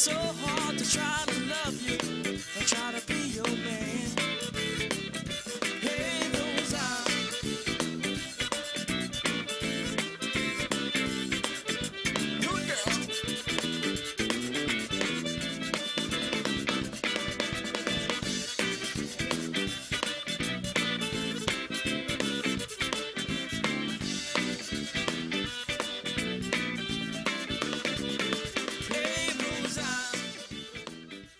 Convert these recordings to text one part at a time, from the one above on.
so hard to try to love you or try to be your man. Hey, those eyes, good girl. Hey, those eyes,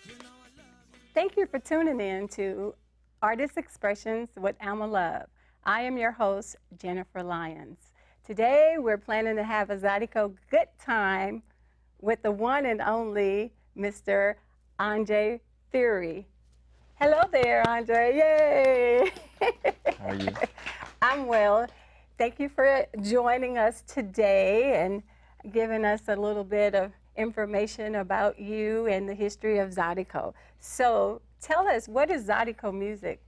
you know I love you. Thank you for tuning in to Artist Expressions with Alma Love. I am your host, Jennifer Lyons. Today, we're planning to have a Zydeco good time with the one and only Mr. Andre Thierry. Hello there, Andre. Yay! How are you? I'm well. Thank you for joining us today and giving us a little bit of information about you and the history of Zydeco. So tell us, what is Zydeco music?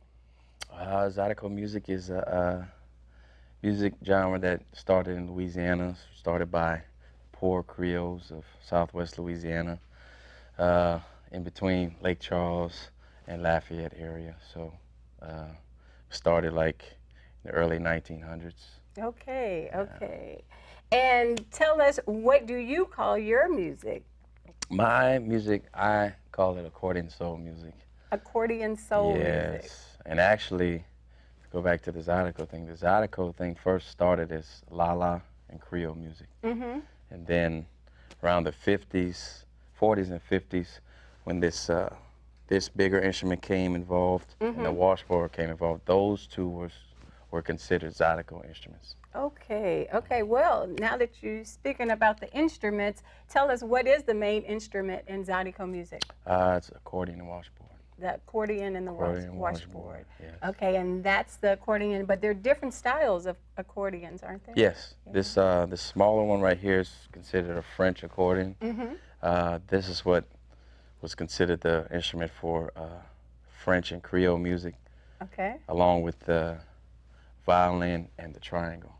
Zydeco music is a music genre that started in Louisiana, started by poor Creoles of Southwest Louisiana, in between Lake Charles and Lafayette area. So started like in the early 1900s. Okay, okay. And tell us, what do you call your music? My music, I call it accordion soul music. Accordion soul Yes, music. and actually, to go back to the Zydeco thing first started as La and Creole music. Mm-hmm. And then around the 40s and 50s, when this bigger instrument came involved and the washboard came involved, those two were considered Zydeco instruments. Okay, okay. Well, now that you're speaking about the instruments, tell us, what is the main instrument in Zydeco music? It's accordion and washboard. The accordion and the Accordion, washboard. yes. Okay, and that's the accordion, but there are different styles of accordions, aren't there? Yes, this smaller one right here is considered a French accordion. This is what was considered the instrument for French and Creole music, Okay. along with the violin and the triangle.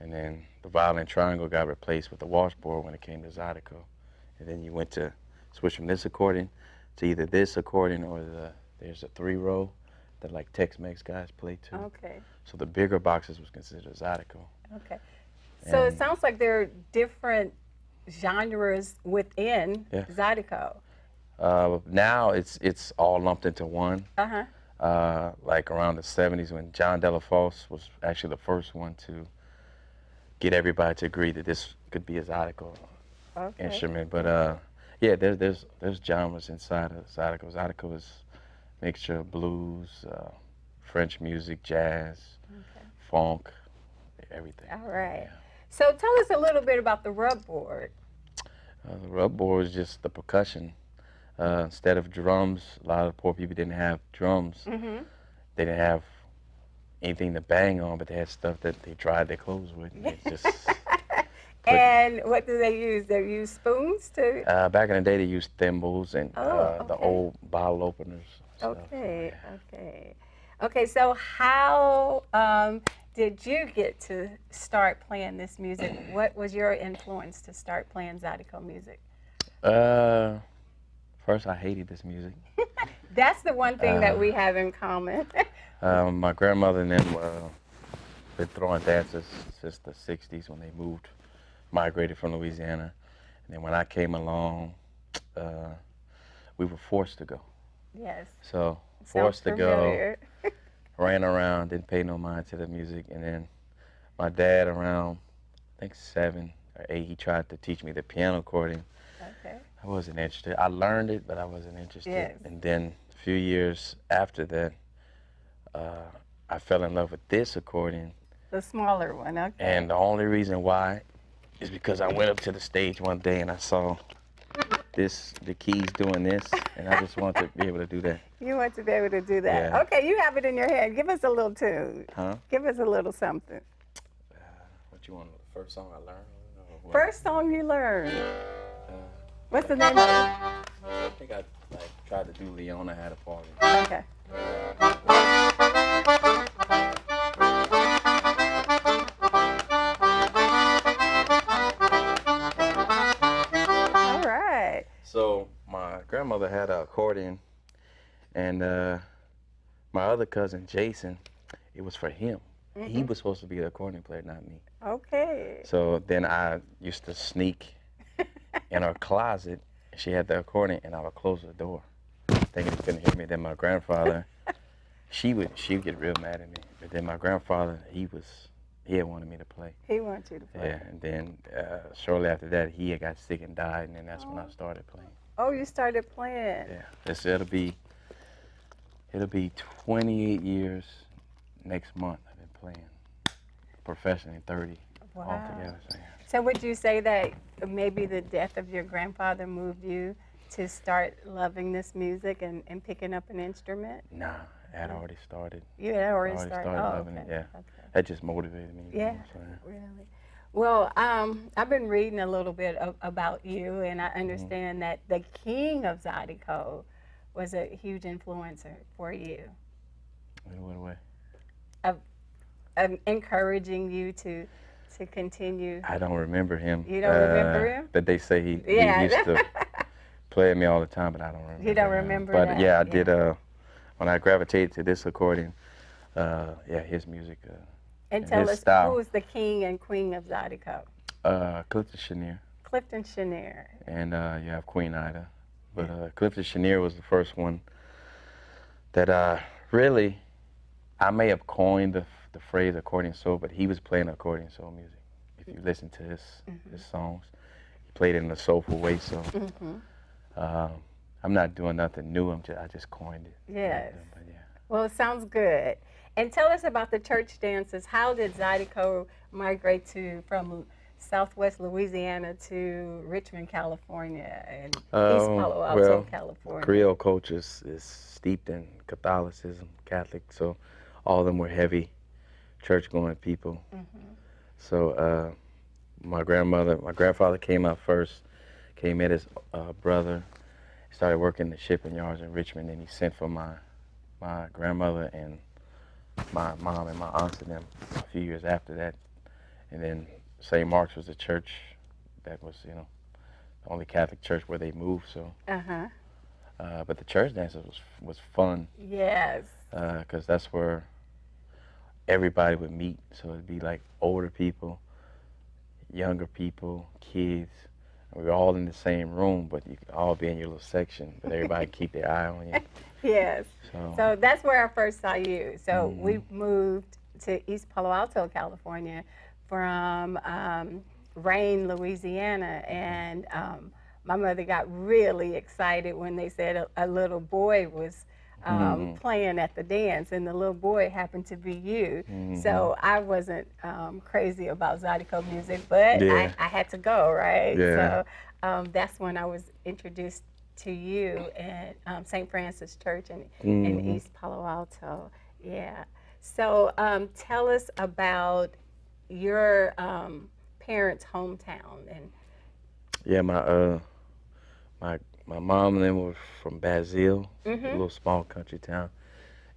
And then the violin triangle got replaced with the washboard when it came to Zydeco. And then you went to switch from this accordion to either this accordion or there's a 3-row that like Tex-Mex guys play too. Okay, So the bigger boxes was considered Zydeco. okay. So it And- sounds like there are different genres within Yes. Zydeco. Now it's all lumped into one. Uh-huh. Like around the 70s when John Delafosse was actually the first one to get everybody to agree that this could be a Zydeco Okay. instrument. But yeah, there's genres inside of Zydeco. Zydeco is a mixture of blues, French music, jazz, funk, everything. All right. Yeah. So tell us a little bit about the rub board. The rub board is just the percussion. Instead of drums, a lot of poor people didn't have drums. Mm-hmm. They didn't have anything to bang on, but they had stuff that they dried their clothes with. And it just And what do they use? They use spoons to. back in the day, they used thimbles and Oh, the okay. old bottle openers. stuff. Okay, okay. Okay, so how did you get to start playing this music? What was your influence to start playing Zydeco music? First, I hated this music. That's the one thing that we have in common. My grandmother and them been throwing dances since the 60s when they migrated from Louisiana. And then when I came along, we were forced to go. Yes. So sounds forced to go, familiar. ran around, didn't pay no mind to the music. And then my dad around, I think 7 or 8, he tried to teach me the piano chording. Okay. I wasn't interested. I learned it, but I wasn't interested. Yes. And then a few years after that, I fell in love with this accordion. The smaller one, okay. And the only reason why is because I went up to the stage one day and I saw the keys doing this, and I just wanted to be able to do that. You want to be able to do that. Yeah. Okay, you have it in your hand. Give us a little tune. Huh? Give us a little something. What you want? The first song I learned? Or what? First song you learned. Uh, What's the name of it? I think I tried to do Leona Had a Party. Okay. All right. So grandmother had an accordion, and my other cousin Jason, it was for him. He was supposed to be the accordion player, not me. Okay. So then I used to sneak in her closet. She had the accordion, and I would close the door, thinking he couldn't hear me. Then my grandfather, she would get real mad at me. But then my grandfather, he had wanted me to play. He wants you to play. Yeah, and then shortly after that, he had got sick and died, and then that's when I started playing. Oh, you started playing. Yeah, it'll be 28 years next month. I've been playing professionally, 30 altogether. So, yeah. So would you say that maybe the death of your grandfather moved you to start loving this music and picking up an instrument? Nah, I had already started. You had already I already started? started Oh, loving it, okay. yeah. Okay. That just motivated me. Yeah, So, yeah. really. Well, I've been reading a little bit about you, and I understand that the king of Zydeco was a huge influencer for you, In what way? encouraging you to continue. I don't remember him. You don't remember him? But they say he Yeah. used to play at me all the time, but I don't remember. You don't him. remember But that? yeah, I did. When I gravitated to this accordion, yeah, his music. And and tell his us, style. who is the king and queen of Zydeco? Clifton Chenier, Clifton Chenier. and you have Queen Ida. But Clifton Chenier was the first one that really, I may have coined the phrase accordion soul, but he was playing accordion soul music. If you listen to his songs, he played it in a soulful way. So I'm not doing nothing new. I just coined it. Yes. But yeah. Well, it sounds good. And tell us about the church dances. How did Zydeco migrate from Southwest Louisiana to Richmond, California, and East Palo Alto, well, California? Creole culture is steeped in Catholicism, Catholic, so all of them were heavy church-going people. So my grandfather came out first, met his brother, started working the shipping yards in Richmond, and he sent for my grandmother and my mom and my aunts and them a few years after that. And then St. Mark's was the church that was, the only Catholic church where they moved. So, but the church dances was fun. Yes. Because that's where everybody would meet. So it'd be like older people, younger people, kids. We were all in the same room, but you could all be in your little section. But everybody keep their eye on you. Yes. So that's where I first saw you. So we moved to East Palo Alto, California from Rain, Louisiana. And my mother got really excited when they said a little boy was playing at the dance, and the little boy happened to be you. So I wasn't crazy about Zydeco music, but I had to go, right? Yeah. So that's when I was introduced to you at St. Francis Church in East Palo Alto. Yeah. So tell us about your parents' hometown. And yeah, my mom and them were from Basile, a little small country town,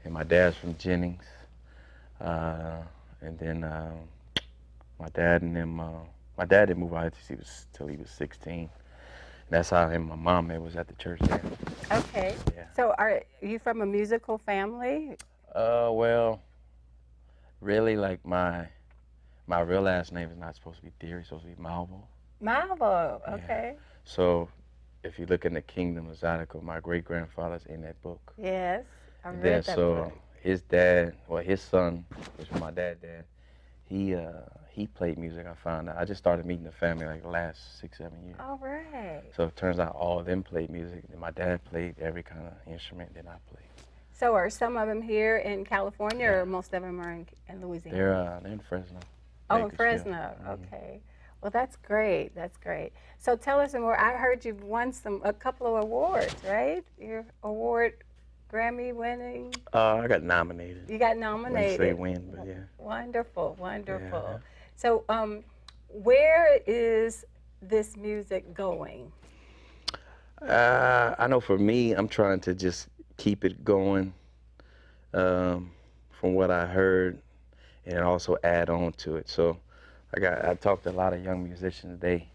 and my dad's from Jennings. And then my dad and them, my dad didn't move out till he was 16. That's how him and my mom was at the church there. Okay. Yeah. So are you from a musical family? Well, really, like my real last name is not supposed to be Thierry, it's supposed to be Malvo. Malvo, okay. Yeah. So if you look in the Kingdom of Zydeco, my great-grandfather's in that book. Yes, I And read then, that so book. his dad, his son, which was my dad's dad, he played music, I found out. I just started meeting the family like the last 6-7 years. All right. So it turns out all of them played music. And my dad played every kind of instrument that I played. So are some of them here in California, or most of them are in Louisiana? They're in Fresno. Oh, in Bakersfield. Fresno. Okay. Well, that's great. That's great. So tell us some more. I heard you've won a couple of awards, right? Your award, Grammy winning. I got nominated. You got Wouldn't nominated. say win, but yeah. Wonderful, wonderful. Yeah. So, where is this music going? I know for me, I'm trying to just keep it going from what I heard and also add on to it. So I talked to a lot of young musicians. They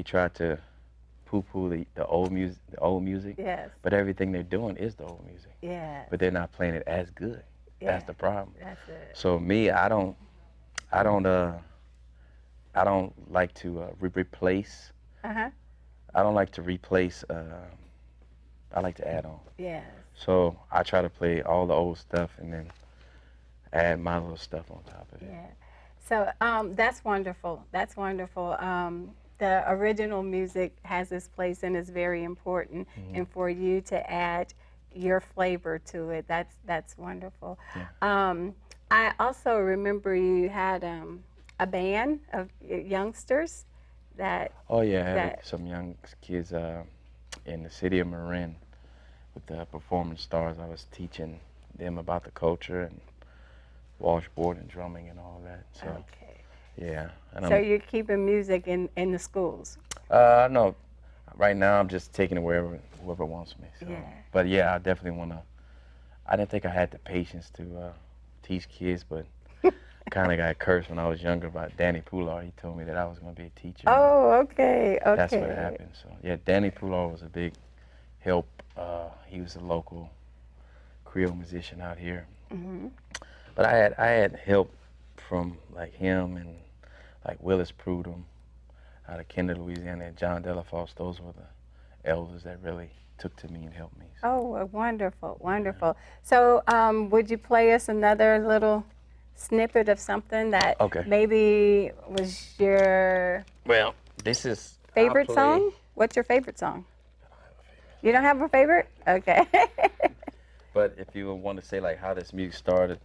try to poo-poo the old music. Yes. But everything they're doing is the old music. Yes. But they're not playing it as good. Yeah. That's the problem. That's it. So me, I don't like to replace. Uh-huh. I don't like to replace. I like to add on. Yes. So I try to play all the old stuff and then add my little stuff on top of it. Yeah. So that's wonderful. That's wonderful. The original music has its place and is very important. And for you to add your flavor to it, that's wonderful. Yeah. I also remember you had a band of youngsters that. Oh yeah, I had some young kids in the city of Marin with the Performance Stars. I was teaching them about the culture and washboard and drumming and all that. So Okay. yeah. And So you're keeping music in the schools. No, right now I'm just taking it wherever whoever wants me. So. Yeah. But yeah, I definitely want to. I didn't think I had the patience to teach kids, but kind of got cursed when I was younger by Danny Poulard. He told me that I was going to be a teacher. Oh, okay, okay. That's what happened. So yeah, Danny Poulard was a big help. He was a local Creole musician out here. Mm-hmm. But I had help from like him and like Willis Prudhomme out of Kinder, Louisiana, and John Delafosse. Those were the elders that really took to me and helped me. So. Oh, wonderful, wonderful. So would you play us another little snippet of something that maybe was your this is favorite song? What's your favorite song? You don't have a favorite? Okay. But if you want to say like how this music started,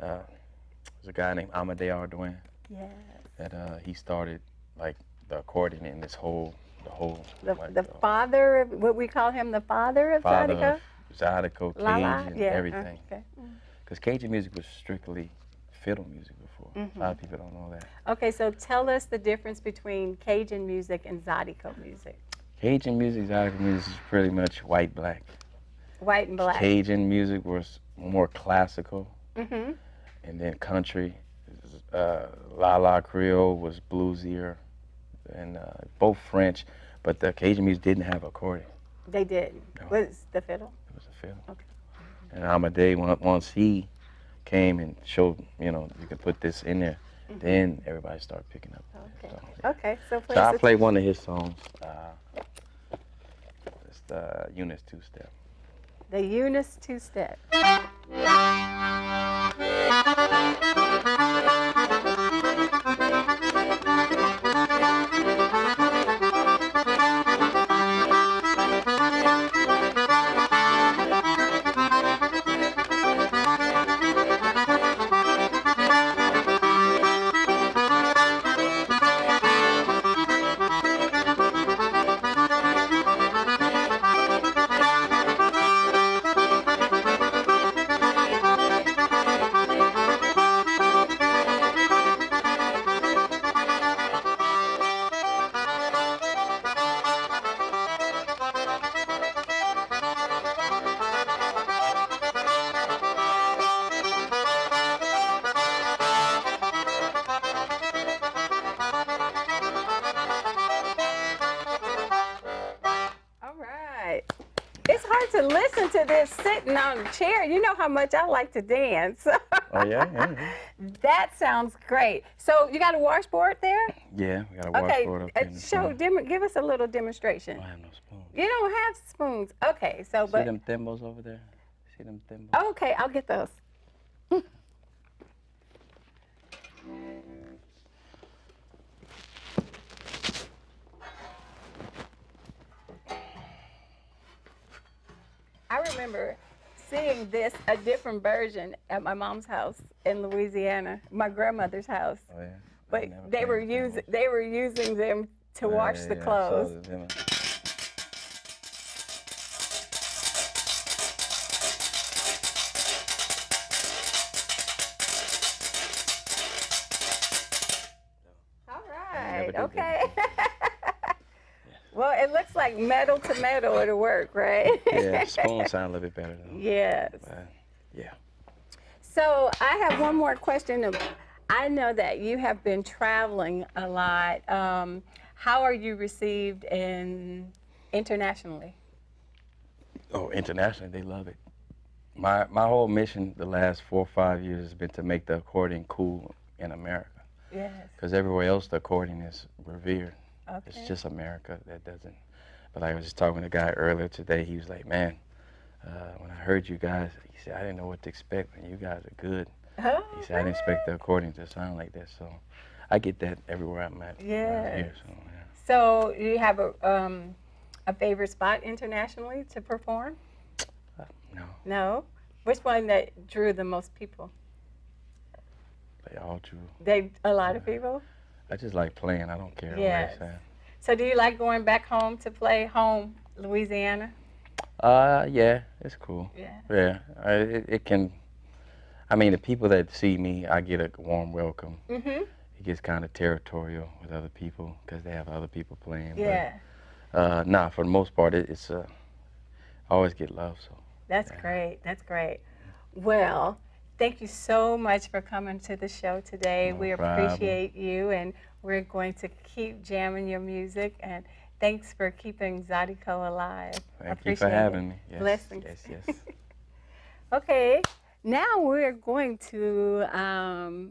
there's a guy named Amadé Ardouin. Yes. That he started like the accordion in this whole the father of what we call him, the father of Zydeco? Zydeco, Cajun, everything. Okay. Because Cajun music was strictly fiddle music before. A lot of people don't know that. Okay, so tell us the difference between Cajun music and Zydeco music. Cajun music, Zydeco music is pretty much white-black. White and black. Cajun music was more classical, Mm-hmm. and then country, La La Creole was bluesier, and both French, but the Cajun music didn't have accordion. They did. No. Was the fiddle? It was a fiddle. Okay. And Amadé, once he came and showed, you could put this in there, then everybody started picking up. Okay. So, yeah. Okay. So So I played one of his songs. It's the Eunice two-step. The Eunice two-step. It's hard to listen to this sitting on a chair. You know how much I like to dance. Oh, yeah? That sounds great. So you got a washboard there? Yeah, we got a washboard up in the front. Give us a little demonstration. I have no spoons. You don't have spoons. Okay, so See them thimbles over there? See them thimbles? Okay, I'll get those. I remember seeing this, a different version, at my mom's house in Louisiana, my grandmother's house. Oh, yeah. But they were using them to wash the clothes. All right. Okay. Well, it looks like metal to metal. It'll work, right? Yeah, spoon sound a little bit better though. Yes. Yeah. So I have one more question. I know that you have been traveling a lot. How are you received in internationally? Oh, internationally, they love it. My whole mission the last 4 or 5 years has been to make the accordion cool in America. Yes. Because everywhere else, the accordion is revered. Okay. It's just America that doesn't. But like I was just talking to a guy earlier today, he was like, man, when I heard you guys, he said, I didn't know what to expect, and you guys are good. Oh, He said, I didn't expect the accordion to sound like that. So I get that everywhere I'm at. Yes. Here, so, yeah. So you have a favorite spot internationally to perform? No, No? Which one that drew the most people? they all true. A lot of people? I just like playing. I don't care Yes. where it's So do you like going back home to play home, Louisiana? at. Yeah, it's cool. Yeah. Yeah, it can. I mean, the people that see me, I get a warm welcome. Mm-hmm. It gets kind of territorial with other people because they have other people playing. Yeah. But, nah, for the most part, it's I always get love. So. That's Yeah. great. That's great. Well, thank you so much for coming to the show today. No We problem. appreciate you, and we're going to keep jamming your music. And thanks for keeping Zydeco alive. Thank you for having me. Yes, Blessings. yes. Okay, now we're going to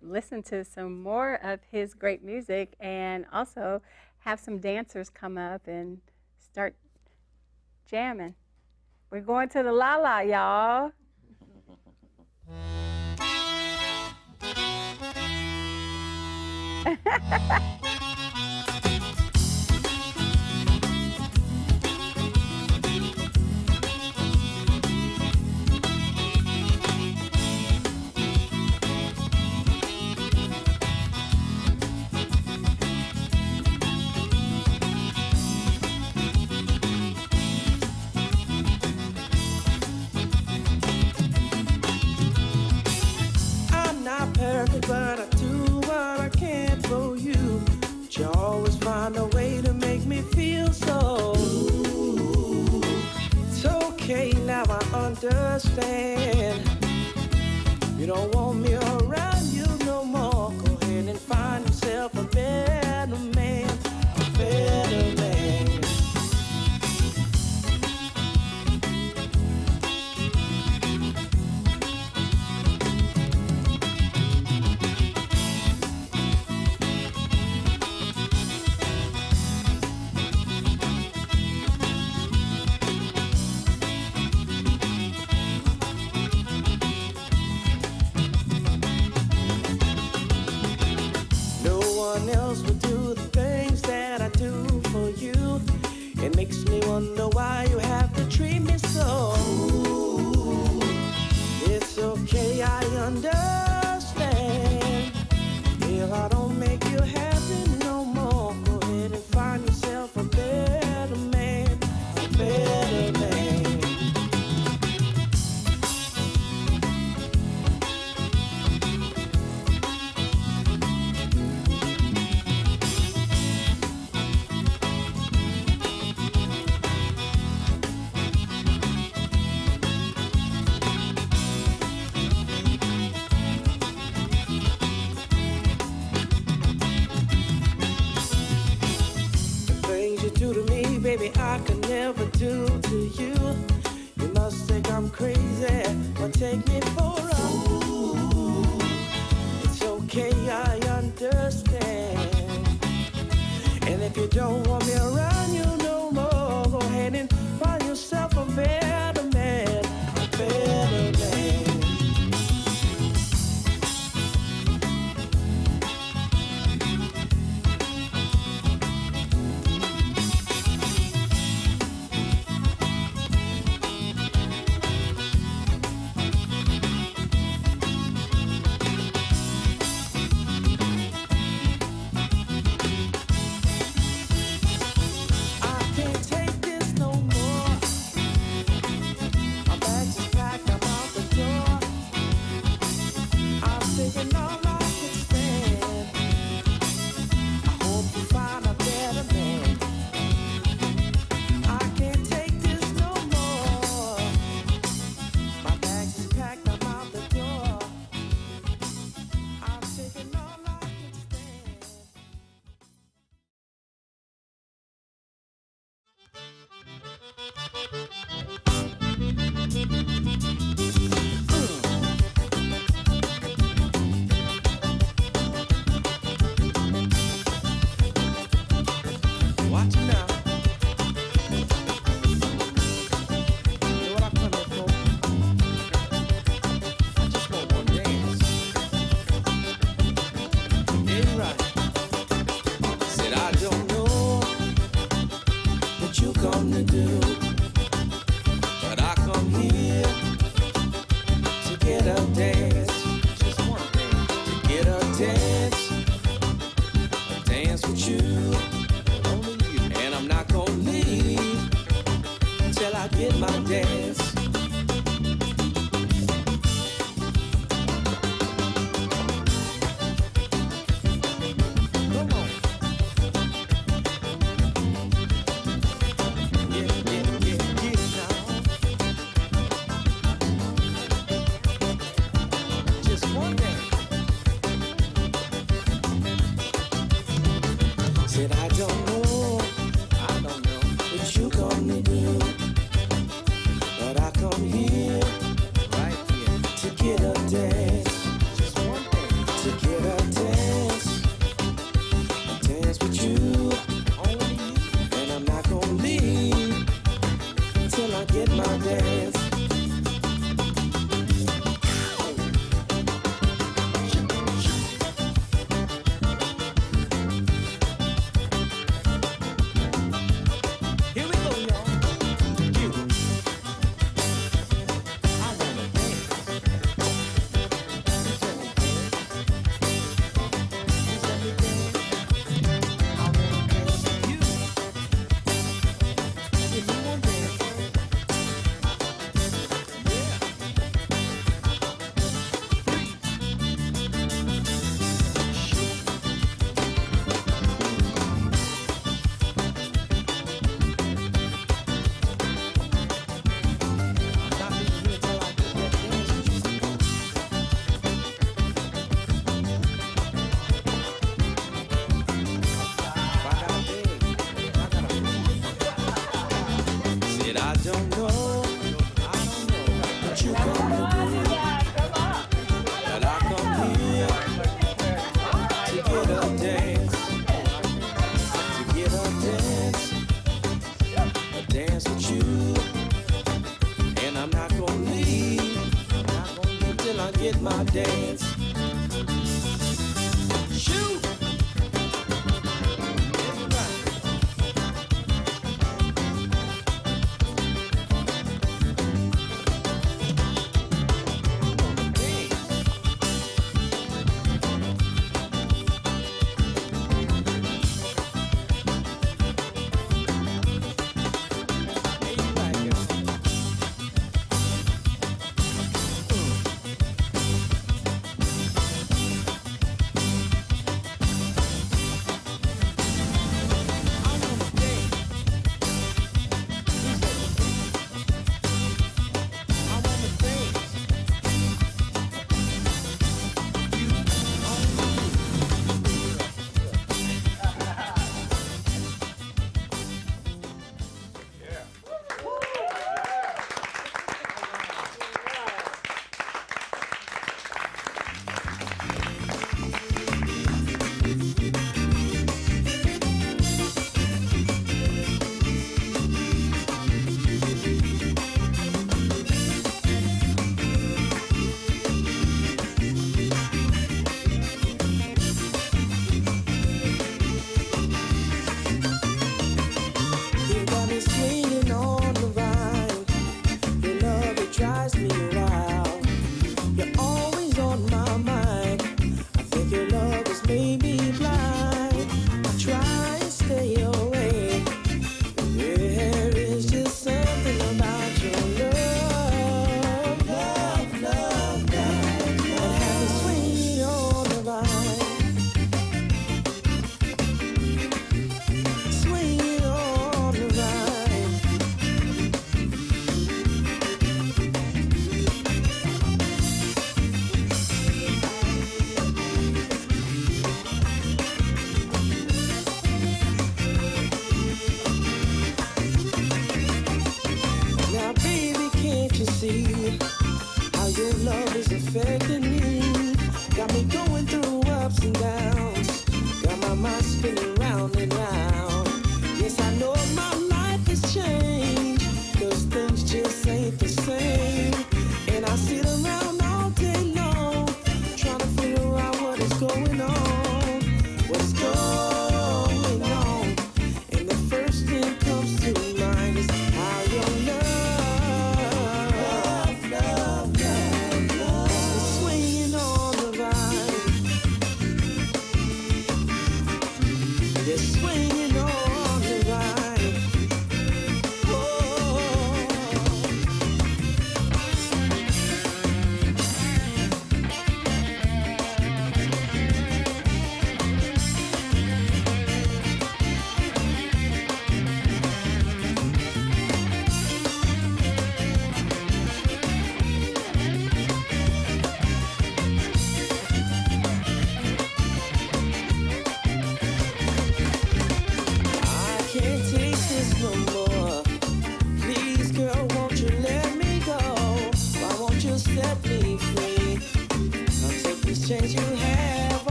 listen to some more of his great music and also have some dancers come up and start jamming. We're going to the La-La, y'all. I'm not perfect, but I do what I can for you. But you always find a way to make me feel so. It's okay, now I understand. You don't want me around you no more. Go ahead and find yourself a better man, a better man. No one else would do the things that I do for you. It makes me wonder why you have to treat me so. It's okay, I understand. If I don't make you happy no more, go ahead and find yourself a better man, a better man. The things you do to me, baby, I could never do to you. You must think I'm crazy or take me for a fool. It's okay, I understand. And if you don't want me around you no more, go ahead and find yourself a better man, a better man. I Said I don't know what you gonna do, but I come here right here to get a dance, just one thing, to get a dance with you, only you, and I'm not gonna leave till I get my dance.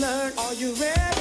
learn. Are you ready?